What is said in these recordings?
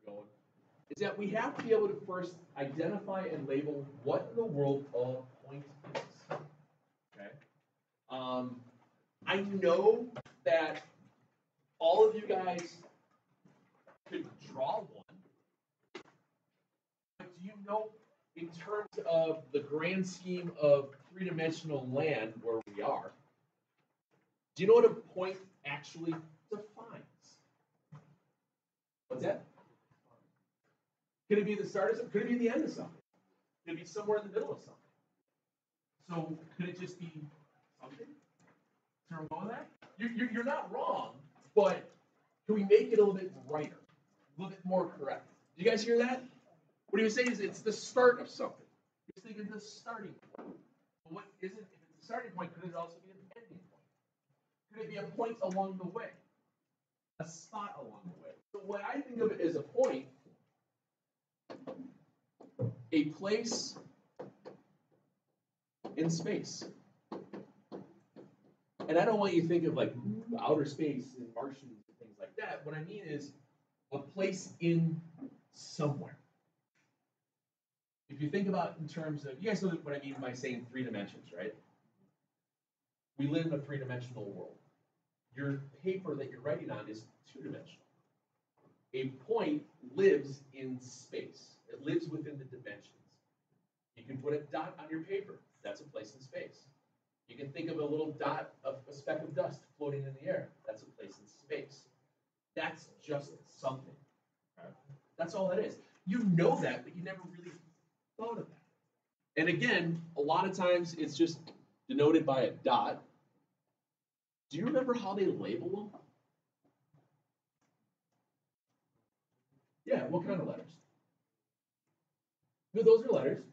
going, is that we have to be able to first identify and label what in the world a point is. Okay. I know that all of you guys could draw one, but do you know, in terms of the grand scheme of three-dimensional land where we are, do you know what a point actually defines? What's that? Could it be the start of something? Could it be the end of something? Could it be somewhere in the middle of something? So could it just be something? Is there a go with that? You're not wrong, but can we make it a little bit brighter, a little bit more correct? Do you guys hear that? What he was saying is it's the start of something. He's thinking the starting point. But what isn't, if it's the starting point, could it also be an ending point? Could it be a point along the way? A spot along the way. So what I think of it as a point, a place in space. And I don't want you to think of like outer space and Martians and things like that. What I mean is a place in somewhere. If you think about in terms of, you guys know what I mean by saying three dimensions, right? We live in a three-dimensional world. Your paper that you're writing on is two-dimensional. A point lives in space. It lives within the dimensions. You can put a dot on your paper. That's a place in space. You can think of a little dot of a speck of dust floating in the air. That's a place in space. That's just something. Okay? That's all that is. You know that, but you never really thought of that. And again, a lot of times it's just denoted by a dot. Do you remember how they label them? Yeah, what kind of letters? No, those are letters.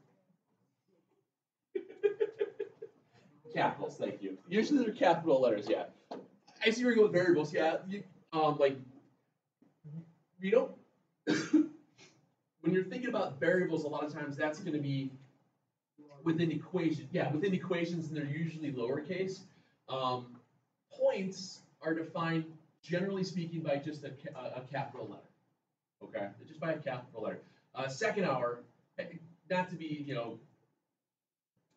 Capitals, thank you. Usually they're capital letters, yeah. I see where you go with variables, yeah. Like, you know, when you're thinking about variables, a lot of times that's going to be within equations. Yeah, within equations, and they're usually lowercase. Points are defined, generally speaking, by just a capital letter. Okay, just by a capital letter. Second hour, not to be,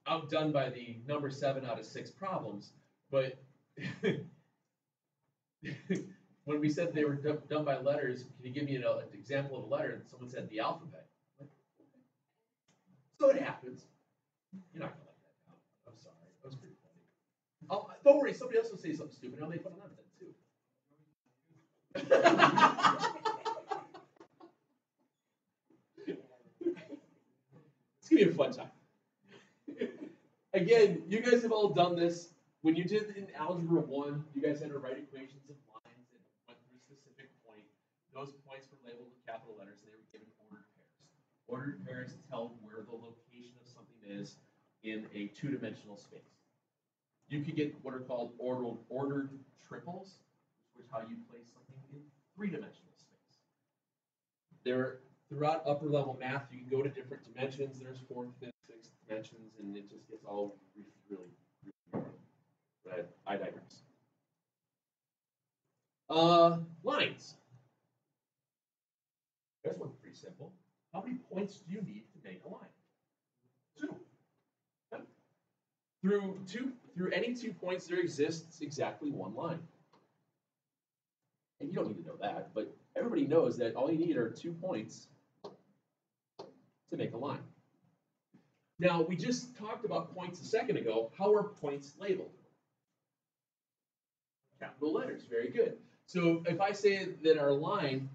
outdone by the number 7 out of 6 problems, but when we said they were done by letters, can you give me an example of a letter? And someone said the alphabet. So it happens. You're not gonna like that now. I'm sorry. That was pretty funny. Oh, don't worry. Somebody else will say something stupid. Now they put it on then too. It's gonna be a fun time. Again, you guys have all done this. When you did in Algebra 1, you guys had to write equations of lines and went through a specific point. Those points were labeled with capital letters, and they were given ordered pairs. Ordered pairs tell where the location of something is in a two-dimensional space. You could get what are called ordered triples, which is how you place something in three-dimensional space. Throughout upper-level math, you can go to different dimensions. There's 4th, 5th, 6th dimensions, and it just gets all really right? I digress. Lines. There's one pretty simple. How many points do you need to make a line? 2. Yep. Through any 2 points, there exists exactly one line. And you don't need to know that, but everybody knows that all you need are 2 points to make a line. Now, we just talked about points a second ago. How are points labeled? Capital letters, very good. So if I say that our line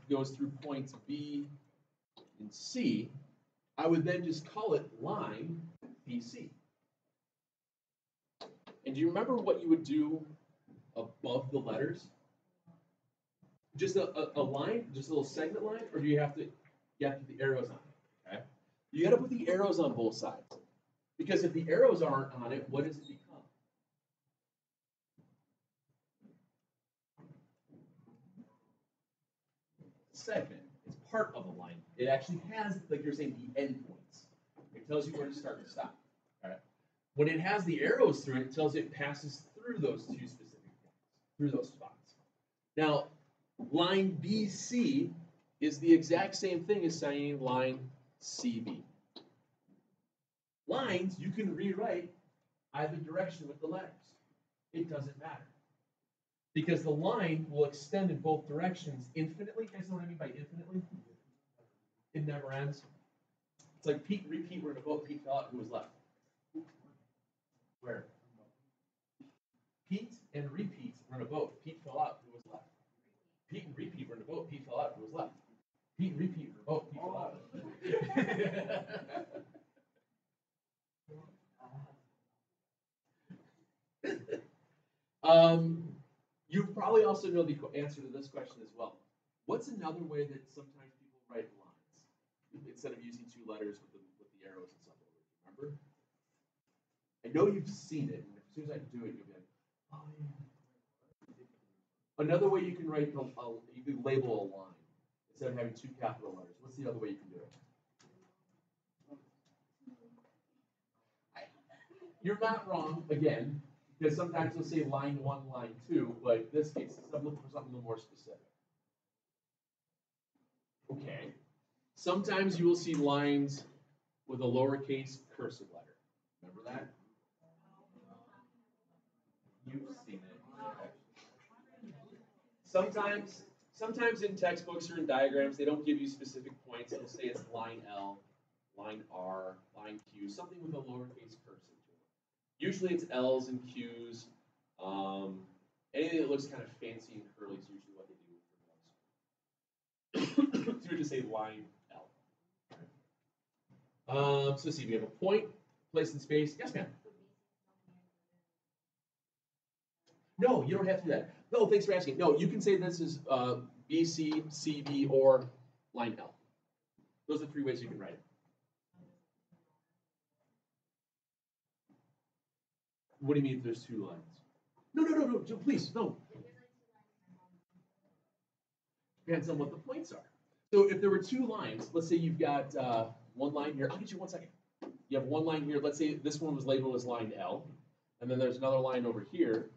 goes through points B and C, I would then just call it line BC. And do you remember what you would do above the letters? Just a line, just a little segment line, or do you have to put the arrows on it? Okay, you got to put the arrows on both sides, because if the arrows aren't on it, what does it become? Segment. It's part of a line. It actually has, like you're saying, the end points. It tells you where to start and stop. All right. When it has the arrows through it, it tells you it passes through those 2 specific points, through those spots. Now, line BC is the exact same thing as saying line CB. Lines, you can rewrite either direction with the letters. It doesn't matter. Because the line will extend in both directions infinitely. You guys know what I mean by infinitely? It never ends. It's like Pete and repeat were in a boat. Pete fell out. Who was left? Where? Pete and repeat were in a boat. Pete fell out. Who was left? Pete and repeat were in a boat. Pete fell out. Who was left? Pete and repeat were in a boat. Pete fell out. You probably also know the answer to this question as well. What's another way that sometimes people write lines instead of using two letters with the arrows and stuff? Remember? I know you've seen it, and as soon as I do it, you'll be like, oh yeah. Another way you can write you can label a line instead of having two capital letters. What's the other way you can do it? You're not wrong again. Because sometimes they'll say line 1, line 2, but in this case, I'm looking for something a little more specific. Okay. Sometimes you will see lines with a lowercase cursive letter. Remember that? You've seen it. Sometimes in textbooks or in diagrams, they don't give you specific points. They'll say it's line L, line R, line Q, something with a lowercase cursive. Usually it's L's and Q's. Anything that looks kind of fancy and curly is usually what they do for those. So we just say line L. So let's see, we have a point, place in space. Yes, ma'am. No, you don't have to do that. No, thanks for asking. No, you can say this is BC, CB, or line L. Those are 3 ways you can write it. What do you mean if there's 2 lines? No, please, no. Depends on what the points are. So if there were 2 lines, let's say you've got 1 line here. I'll get you 1 second. You have 1 line here. Let's say this one was labeled as line L. And then there's another line over here.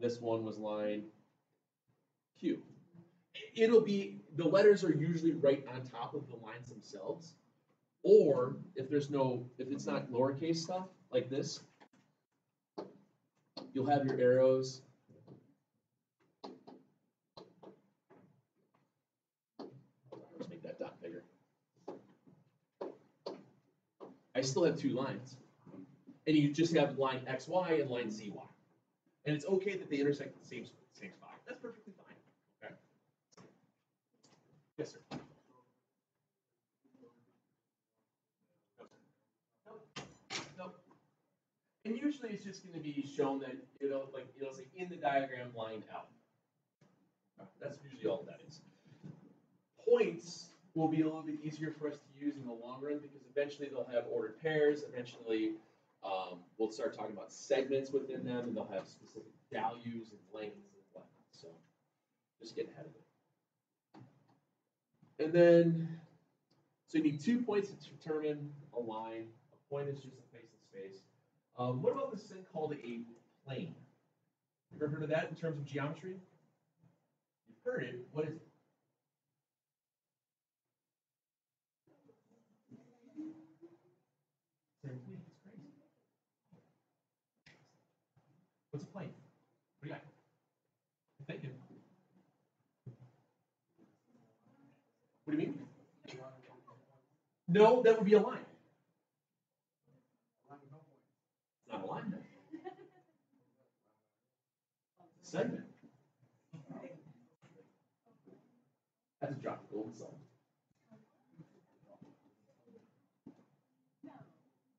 This one was line Q. It'll be, the letters are usually right on top of the lines themselves. Or if it's not lowercase stuff, like this, you'll have your arrows. Let's make that dot bigger. I still have 2 lines. And you just have line XY and line ZY. And it's okay that they intersect at the same spot. That's perfectly fine. Okay. Yes, sir. No. And usually it's just going to be shown that it'll say in the diagram line L. That's usually all that is. Points will be a little bit easier for us to use in the long run because eventually they'll have ordered pairs. Eventually, we'll start talking about segments within them, and they'll have specific values and lengths and whatnot. So just get ahead of it. And then, so you need 2 points to determine a line. A point is just a place in space. What about this thing called a plane? You ever heard of that in terms of geometry? You've heard it. What is it? It's crazy. What's a plane? What do you got? I'm thinking. What do you mean? No, that would be a line. It's not a line. It's a segment. That's a drop of gold salt.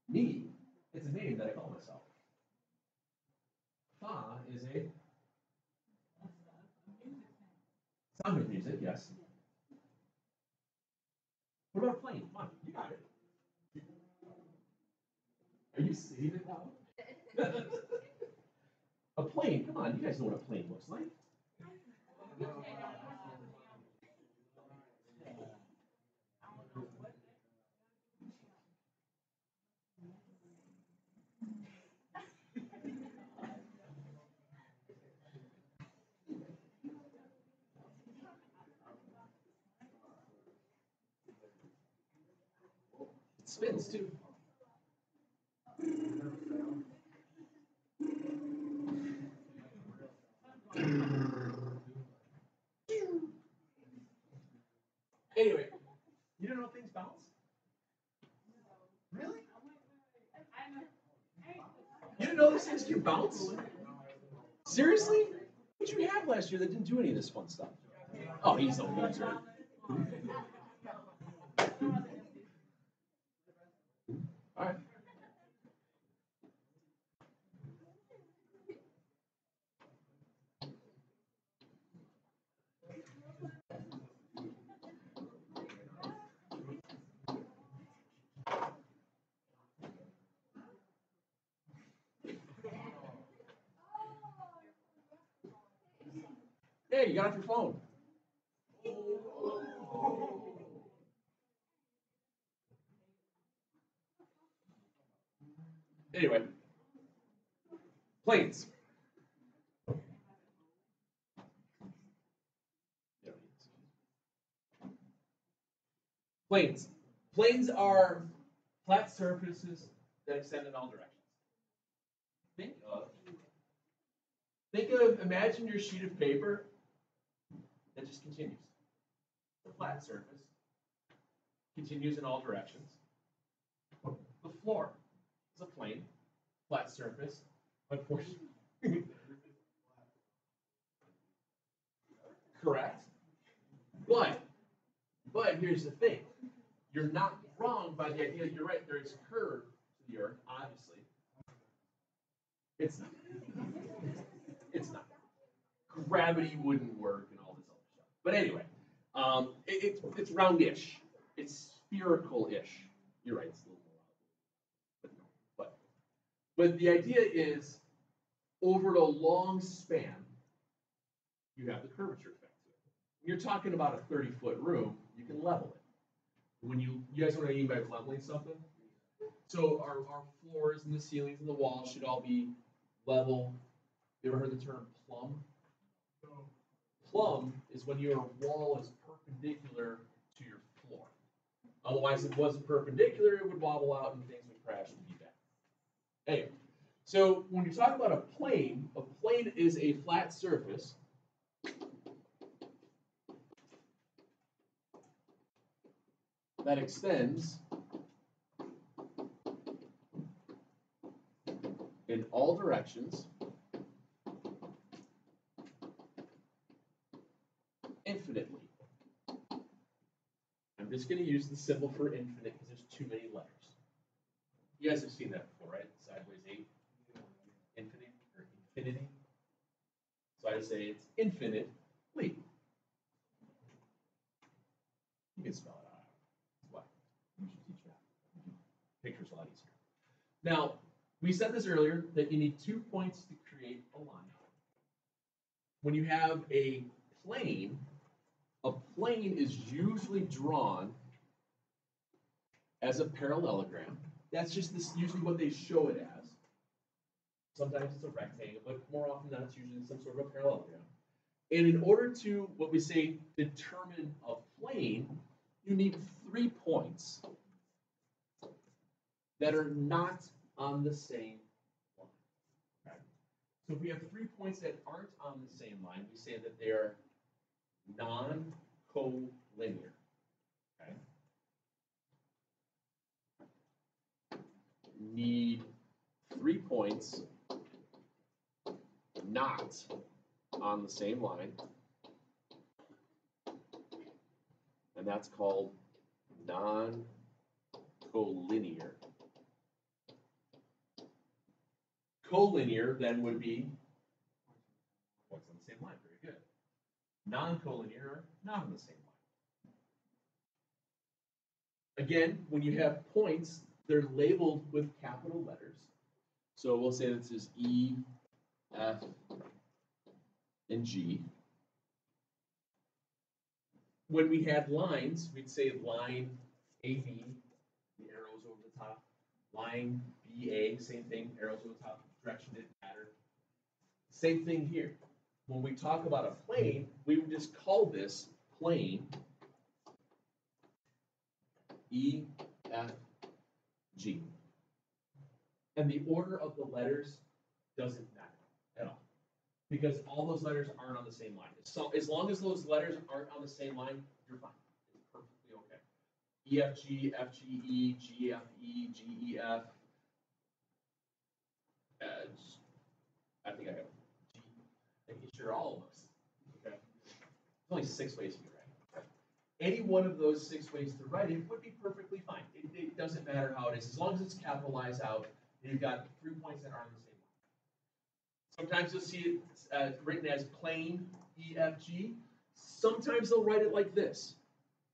Me, it's a name that I call myself. Fa is a sound of music, yes. What about a plane? Come on, you got it. Are you seeing it now? A plane, come on, you guys know what a plane looks like. spins too. Anyway, you don't know things bounce? Really? You didn't know these things can bounce? Seriously? What did you have last year that didn't do any of this fun stuff? Oh, he's a loser. All right. Hey, you got off your phone. Anyway, planes. Planes. Planes are flat surfaces that extend in all directions. Imagine your sheet of paper that just continues. The flat surface continues in all directions. The floor is a plane, flat surface, unfortunately. Correct? But here's the thing. You're not wrong by the idea. You're right, there is a curve to the earth, obviously. It's not. It's not. Gravity wouldn't work and all this other stuff. But anyway, it's roundish. It's spherical-ish. You're right, it's a little more round. But the idea is, over the long span, you have the curvature effect to it. When you're talking about a 30-foot room, you can level it. When you guys know what I mean by leveling something? So our floors and the ceilings and the walls should all be level. You ever heard the term plumb? Plumb is when your wall is perpendicular to your floor. Otherwise, if it wasn't perpendicular, it would wobble out and things would crash and be bad. Anyway, so when you talk about a plane is a flat surface that extends in all directions infinitely. I'm just going to use the symbol for infinite because there's too many letters. You guys have seen that before, right? Sideways 8, infinite or infinity. So I just say it's infinitely. You can spell it out. Why? You should teach that. Picture's a lot easier. Now, we said this earlier that you need 2 points to create a line. When you have a plane is usually drawn as a parallelogram. That's just usually what they show it as. Sometimes it's a rectangle, but more often than not, it's usually some sort of a parallelogram. And in order to, what we say, determine a plane, you need 3 points that are not on the same line. Okay? So if we have 3 points that aren't on the same line, we say that they are non-collinear. Okay? Need 3 points not on the same line, and that's called non-collinear. Collinear then would be points on the same line. Very good. Non-collinear are not on the same line. Again, when you have points, they're labeled with capital letters. So we'll say this is E, F, and G. When we had lines, we'd say line AB, the arrows over the top. Line BA, same thing, arrows over the top, direction didn't matter. Same thing here. When we talk about a plane, we would just call this plane E, F, G. And the order of the letters doesn't matter at all, because all those letters aren't on the same line. So as long as those letters aren't on the same line, you're fine. It's perfectly okay. E, F, G, F, G, E, G, F, E, G, E, F. I think I have G. Making sure all of those. Okay. There's only 6 ways you can write it. Any one of those 6 ways to write it would be perfectly fine. It doesn't matter how it is, as long as it's capitalized out. And you've got 3 points that are on the same line. Sometimes you'll see it written as plain E, F, G. Sometimes they'll write it like this.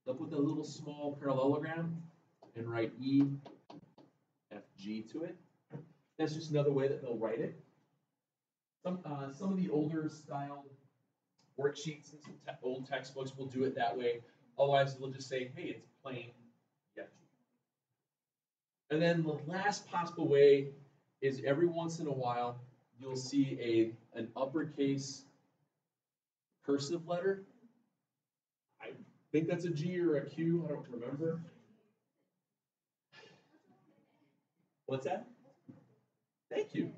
They'll put the little small parallelogram and write E, F, G to it. That's just another way that they'll write it. Some of the older styled worksheets and some old textbooks will do it that way. Otherwise, they'll just say, hey, it's plain E, F, G. And then the last possible way is every once in a while, you'll see an uppercase cursive letter. I think that's a G or a Q, I don't remember. What's that? Thank you.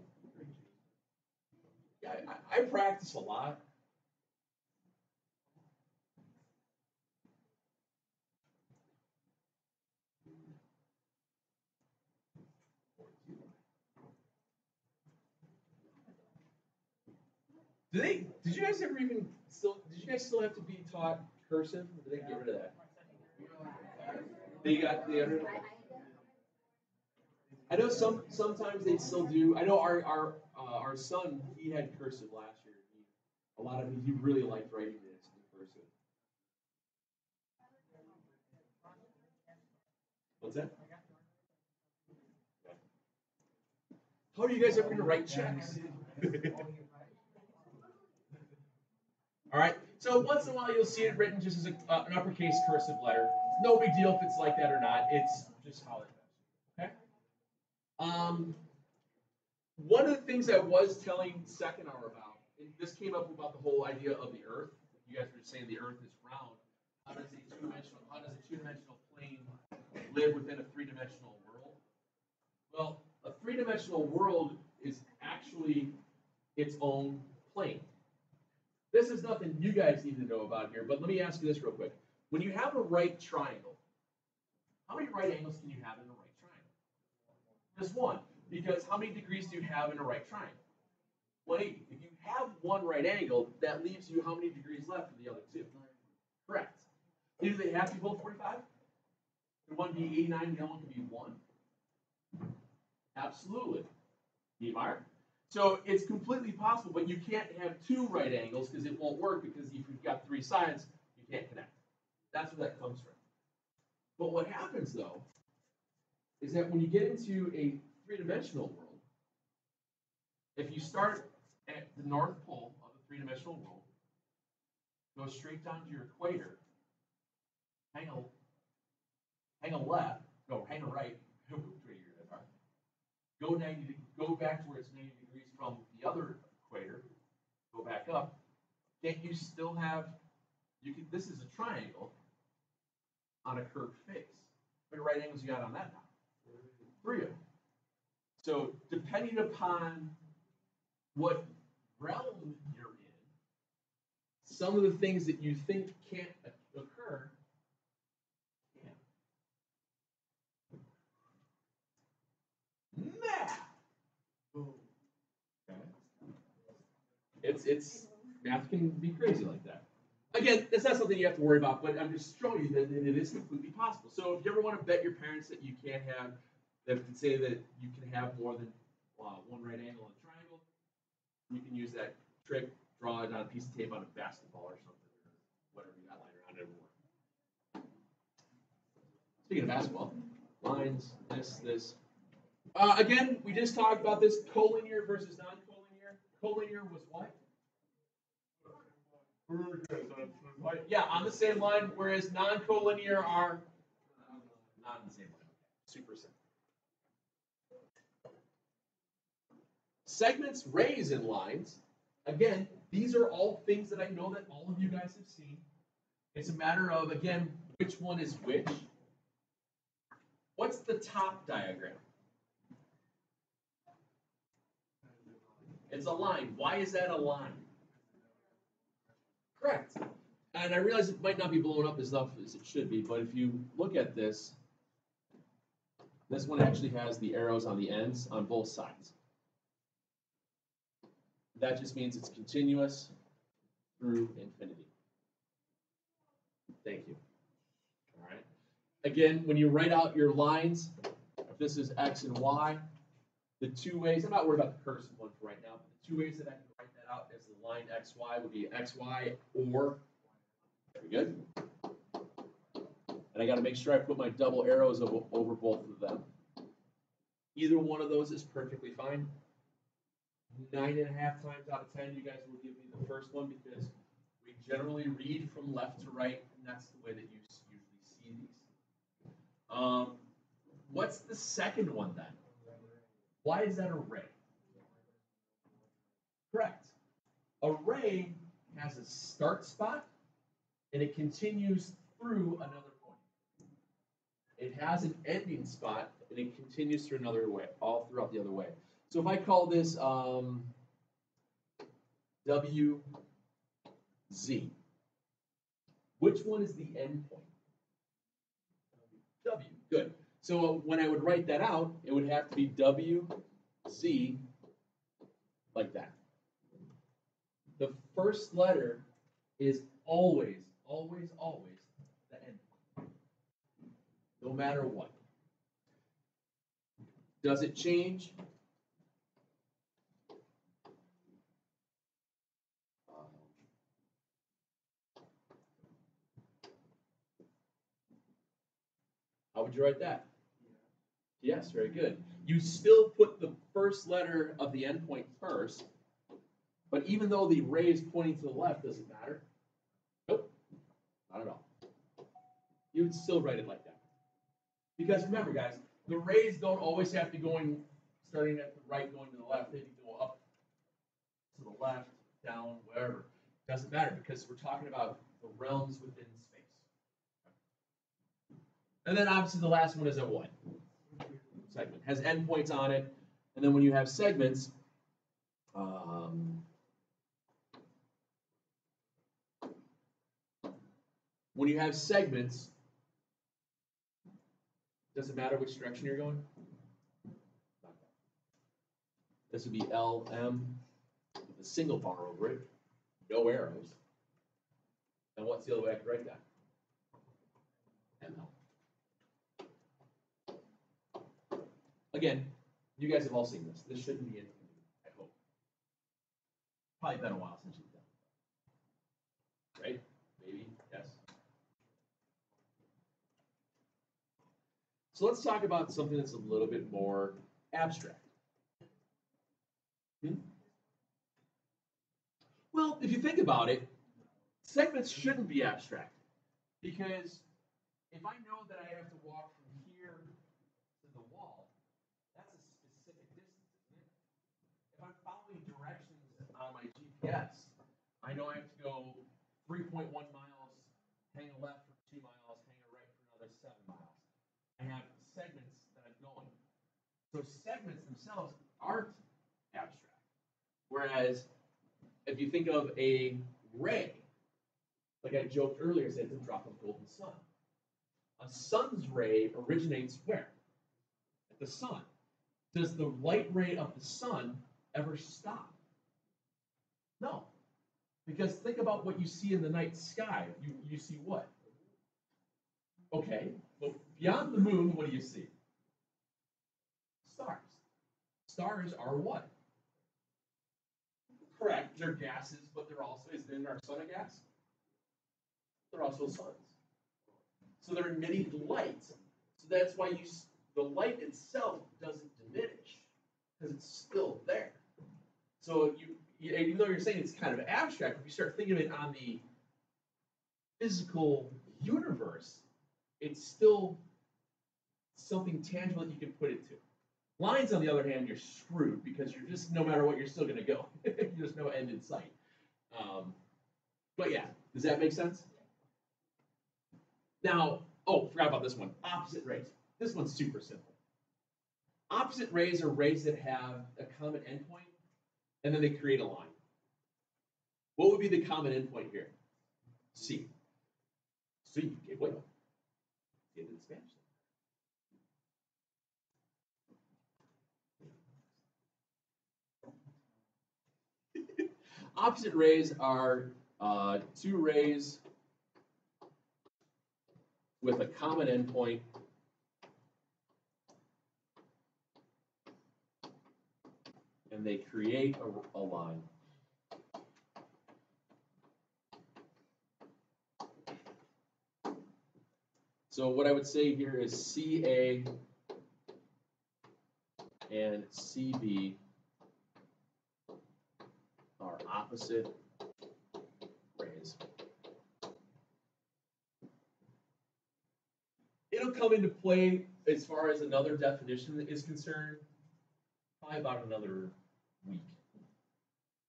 Yeah, I practice a lot. Did you guys ever did you guys still have to be taught cursive? Or did they get rid of that? I know sometimes they still do. I know our son, he had cursive last year. He really liked writing this in cursive. What's that? How are you guys ever going to write checks? All right. So once in a while, you'll see it written just as an uppercase cursive letter. No big deal if it's like that or not. It's just how it goes. Okay. One of the things I was telling second hour about, and this came up about the whole idea of the Earth. You guys were saying the Earth is round. How does a two-dimensional plane live within a three-dimensional world? Well, a three-dimensional world is actually its own plane. This is nothing you guys need to know about here, but let me ask you this real quick. When you have a right triangle, how many right angles can you have in a right triangle? Just one, because how many degrees do you have in a right triangle? 180. If you have one right angle, that leaves you how many degrees left for the other two? Correct. Do they have to be both 45? Could one be 89, the other one could be 1? Absolutely. Niemeyer? So it's completely possible, but you can't have 2 right angles because it won't work, because if you've got 3 sides, you can't connect. That's where that comes from. But what happens, though, is that when you get into a three-dimensional world, if you start at the North Pole of the three-dimensional world, go straight down to your equator, hang a right, go back to where it's 90 degrees from the other equator, go back up. Can't you still have, this is a triangle on a curved face. How many right angles you got on that now? 3 of them. So depending upon what realm you're in, some of the things that you think can't occur can. Math. Okay. It's math can be crazy like that. Again, that's not something you have to worry about, but I'm just showing you that it is completely possible. So if you ever want to bet your parents that you can't have, that can say that you can have more than one right angle in a triangle, you can use that trick, draw it on a piece of tape on a basketball or something, or whatever you got lying around everywhere. Speaking of basketball, lines, this. Again, we just talked about this, collinear versus non-collinear. Collinear was what? Yeah, on the same line, whereas non-collinear are not on the same line. Super simple. Segments, rays, and lines. Again, these are all things that I know that all of you guys have seen. It's a matter of, again, which one is which. What's the top diagram? It's a line. Why is that a line? Correct. And I realize it might not be blown up as enough as it should be, but if you look at this, this one actually has the arrows on the ends on both sides. That just means it's continuous through infinity. Thank you. All right. Again, when you write out your lines, if this is x and y, the two ways, I'm not worried about the cursive one for right now, but the two ways that I can write that out as the line xy would be xy or, very good. And I got to make sure I put my double arrows over both of them. Either one of those is perfectly fine. 9.5 times out of 10, you guys will give me the first one because we generally read from left to right, and that's the way that you usually see these. What's the second one then? Why is that array? Correct. Array has a start spot, and it continues through another point. It has an ending spot, and it continues through another way, all throughout the other way. So if I call this W, Z, which one is the end point? W, good. So when I would write that out, it would have to be W, Z, like that. The first letter is always, always, always the end point, no matter what. Does it change? How would you write that? Yes, very good. You still put the first letter of the endpoint first, but even though the array is pointing to the left, does it matter? Nope, not at all. You would still write it like that. Because remember, guys, the rays don't always have to starting at the right, going to the left. They can go up to the left, down, wherever. Doesn't matter because we're talking about the realms within space. And then obviously the last one is a what? Segment. Has endpoints on it. And then when you have segments, does it matter which direction you're going? This would be LM with a single bar over it, no arrows. And what's the other way I could write that? ML. Again, you guys have all seen this. This shouldn't be anything new, I hope. Probably been a while since you've done it. Right? Maybe? Yes? So let's talk about something that's a little bit more abstract. Well, if you think about it, segments shouldn't be abstract. Because if I know that I have to walk from here to the wall, that's a specific distance, isn't it? If I'm following directions on my GPS, I know I have to go 3.1 miles, hang a left for 2 miles, hang a right for another 7 miles. I have segments that I'm going. So segments themselves aren't abstract. Whereas if you think of a ray, like I joked earlier, said it's a drop of golden sun. A sun's ray originates where? At the sun. Does the light ray of the sun ever stop? No. Because think about what you see in the night sky. You see what? Okay, but beyond the moon, what do you see? Stars. Stars are what? Correct, they're gases, but they're also, isn't our sun a gas? They're also suns. So they're emitting light. So that's why the light itself doesn't diminish, because it's still there. So even though you're saying it's kind of abstract, if you start thinking of it on the physical universe, it's still something tangible that you can put it to. Lines, on the other hand, you're screwed because you're just, no matter what, you're still going to go. There's no end in sight. But yeah, does that make sense? Now, forgot about this one. Opposite rays. This one's super simple. Opposite rays are rays that have a common endpoint, and then they create a line. What would be the common endpoint here? C. C, que bueno. In Spanish. Opposite rays are two rays with a common endpoint and they create a line. So what I would say here is CA and CB are opposite rays. It'll come into play as far as another definition is concerned, probably about another week.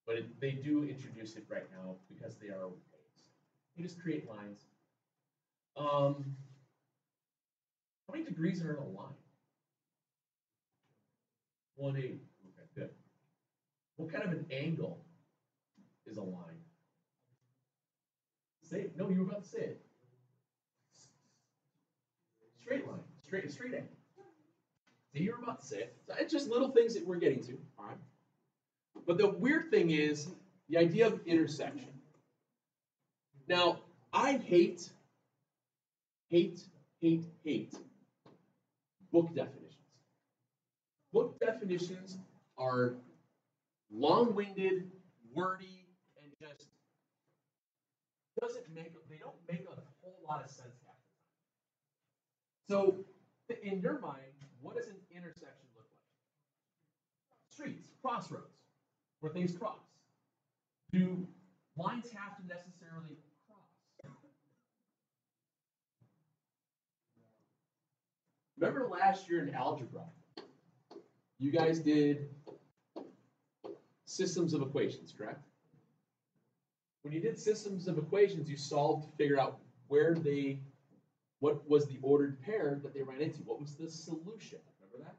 But they do introduce it right now because they are rays. You just create lines. How many degrees are in a line? 180. Okay, good. What kind of an angle is a line? Say it. No, you were about to say it. Straight line. Straight angle. So you were about to say it. So it's just little things that we're getting to. All right. But the weird thing is the idea of intersection. Now, I hate book definitions. Book definitions are long-winded, wordy, and just they don't make a whole lot of sense half the time. So, in your mind, what does an intersection look like? Streets, crossroads, where things cross. Do lines have to necessarily cross? Remember last year in algebra, you guys did systems of equations, correct? When you did systems of equations, you solved to figure out what was the ordered pair that they ran into? What was the solution? Remember that?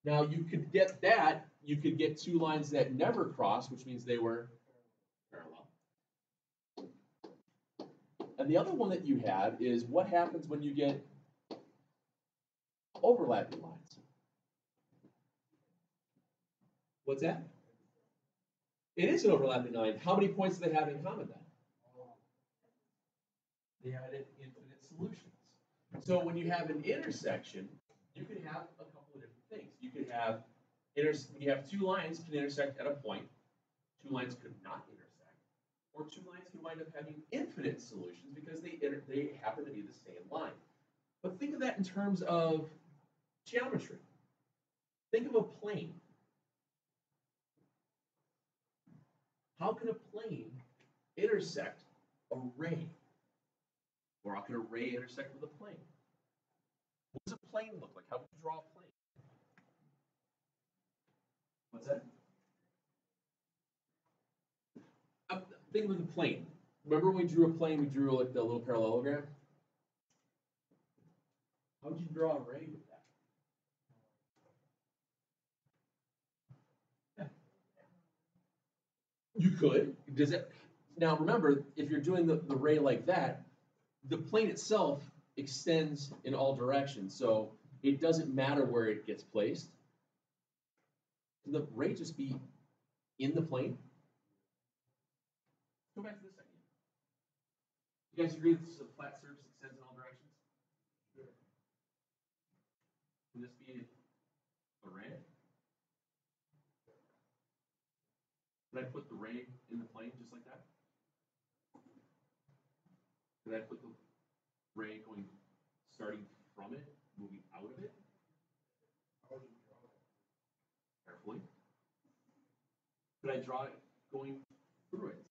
Now you could get that, you could get two lines that never cross, which means they were parallel. And the other one that you have is what happens when you get overlapping lines. What's that? It is an overlapping line. How many points do they have in common then? They had infinite solutions. So when you have an intersection, you can have a couple of different things. You could have when you have two lines can intersect at a point, two lines could not intersect, or two lines can wind up having infinite solutions because they happen to be the same line. But think of that in terms of geometry. Think of a plane. How can a plane intersect a ray? Or how can a ray intersect with a plane? What does a plane look like? How would you draw a plane? What's that? Think of the plane. Remember when we drew a plane, we drew like the little parallelogram? How would you draw a ray with that? Yeah. You could. Does it? Now remember, if you're doing the ray like that, the plane itself extends in all directions, so it doesn't matter where it gets placed. Can the ray just be in the plane? Go back to this idea. You guys agree that this is a flat surface that extends in all directions? Sure. Can this be a ray? Could I put the ray in the plane just like that? Could I put the ray starting from it, moving out of it? How would you draw it? Carefully. Could I draw it going through it?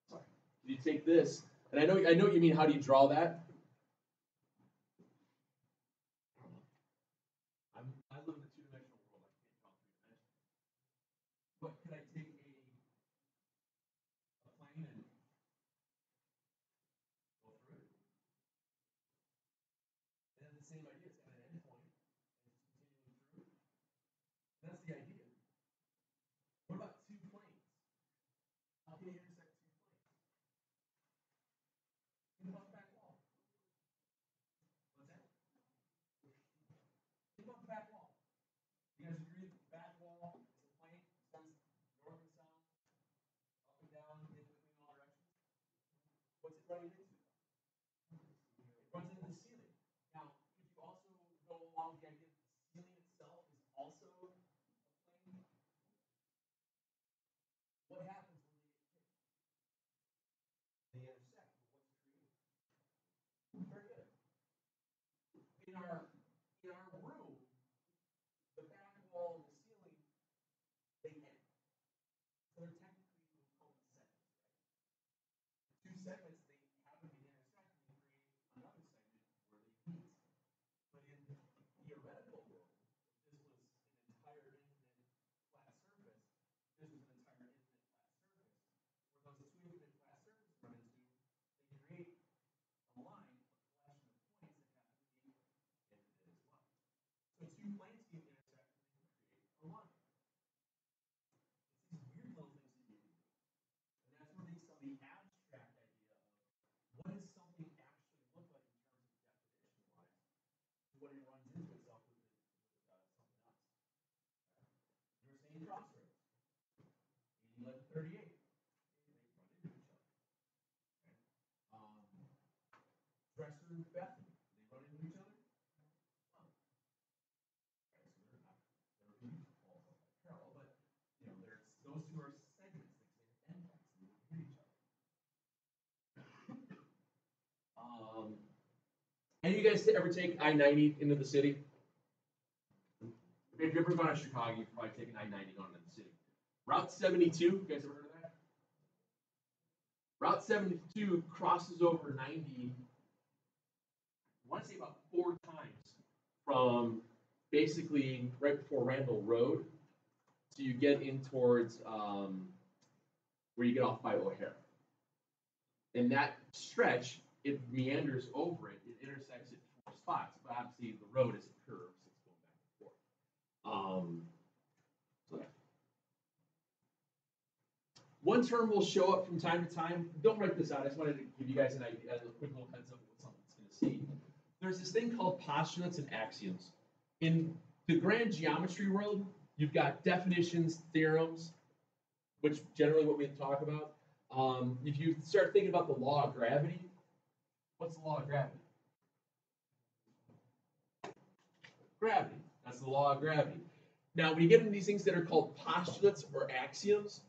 Sorry. You take this, and I know what you mean. How do you draw that? I live in a two-dimensional world. I can't draw three-dimensional. But could I take a plane and go through it? And the same idea. It's got an endpoint, and it's continuing through. And that's the idea. What about two planes? How can you intersect two planes? Think about the back wall. What's that? Think about the back wall. You guys agree that the back wall is a plane, extends north and south, up and down, in between all directions? What's it running into? It runs into the ceiling. Now, could you also go along with the idea that the ceiling itself is also a plane? What happens when they get hit? They intersect. What's it create? Very good. In our room, the back wall and the ceiling, they end. So they're technically called segments, right? Two segments, they happen to intersect and create another segment where they meet. But in the theoretical world, if this was an entire infinite flat surface, this was an entire infinite flat surface, where those two infinite flat surfaces run into, they create a line, a collection of points that happen to be infinite as well. So two planes can intersect and they can create a line. It's these weird little things that you can do. And that's where some of the abstract idea of what does something actually look like in terms of definition-wise, what it runs into itself with something else. You were saying crossroads. 1138. They run into each other. Okay. Dresser and Bethany. They run into each other? No. Okay, so they're not all parallel, but there's those two are segments, they have endpoints, and they hit each other. Any of you guys ever take I-90 into the city? If you've ever gone to Chicago, you've probably taken I-90 going into the city. Route 72, you guys ever heard of that? Route 72 crosses over 90, I want to say about 4 times from basically right before Randall Road. So you get in towards where you get off by O'Hare. And that stretch, it meanders over it. It intersects at 4 spots. But obviously, the road is a curve, so it's going back and forth. So yeah. One term will show up from time to time. Don't write this out. I just wanted to give you guys an idea, a quick little heads up of what something's going to see. There's this thing called postulates and axioms. In the grand geometry world, you've got definitions, theorems, which generally what we talk about. If you start thinking about the law of gravity, what's the law of gravity? Gravity. That's the law of gravity. Now, when you get into these things that are called postulates or axioms,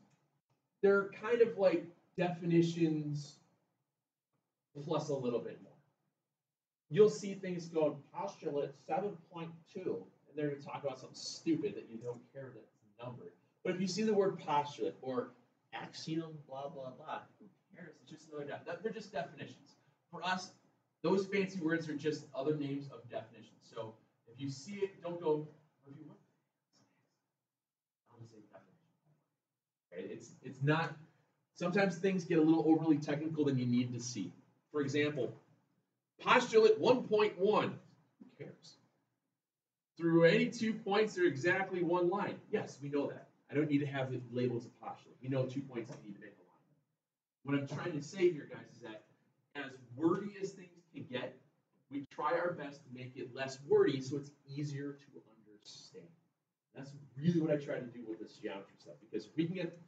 they're kind of like definitions plus a little bit more. You'll see things go postulate 7.2, and they're going to talk about something stupid that you don't care that it's numbered. But if you see the word postulate or axiom, blah, blah, blah, who cares? It's just another they're just definitions. For us, those fancy words are just other names of definitions. So if you see it, don't go, if you look, I'll just say definition. Okay? It's not, sometimes things get a little overly technical than you need to see. For example, postulate 1.1, who cares? Through any 2 points, they're exactly one line. Yes, we know that. I don't need to have the labels of postulate. We know 2 points I need to make a line. What I'm trying to say here, guys, is that as wordy as things can get, we try our best to make it less wordy so it's easier to understand. That's really what I try to do with this geometry stuff, because if we can get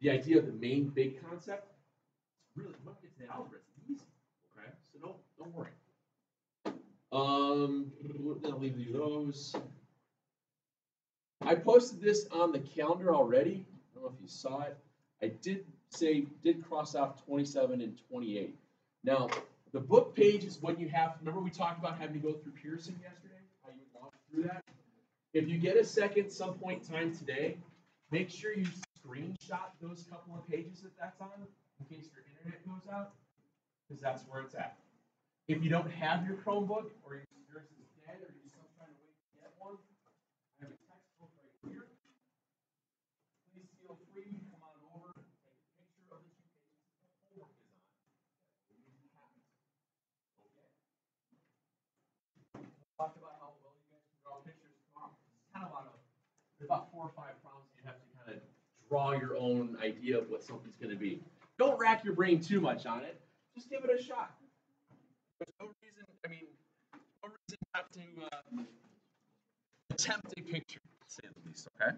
the idea of the main big concept, it's really, when we get to the algebra, it's easy. Okay? So don't worry. I'll leave you those. I posted this on the calendar already. I don't know if you saw it. I did cross off 27 and 28. Now, the book page is what you have. Remember we talked about having to go through Pearson yesterday? How you would walk through that? If you get a second some point in time today, make sure you screenshot those couple of pages that's on in case your internet goes out, because that's where it's at. If you don't have your Chromebook or yours is dead or you're still trying to wait to get one, I have a textbook right here. Please feel free to come on over and take a picture of the 2 pages that the homework is on. Okay. talk about how well you guys can draw pictures tomorrow. It's kind of there's about 4 or 5 prompts you have to kind of draw your own idea of what something's going to be. Don't rack your brain too much on it. Just give it a shot. There's no reason, no reason not to attempt a picture, to say the least, okay?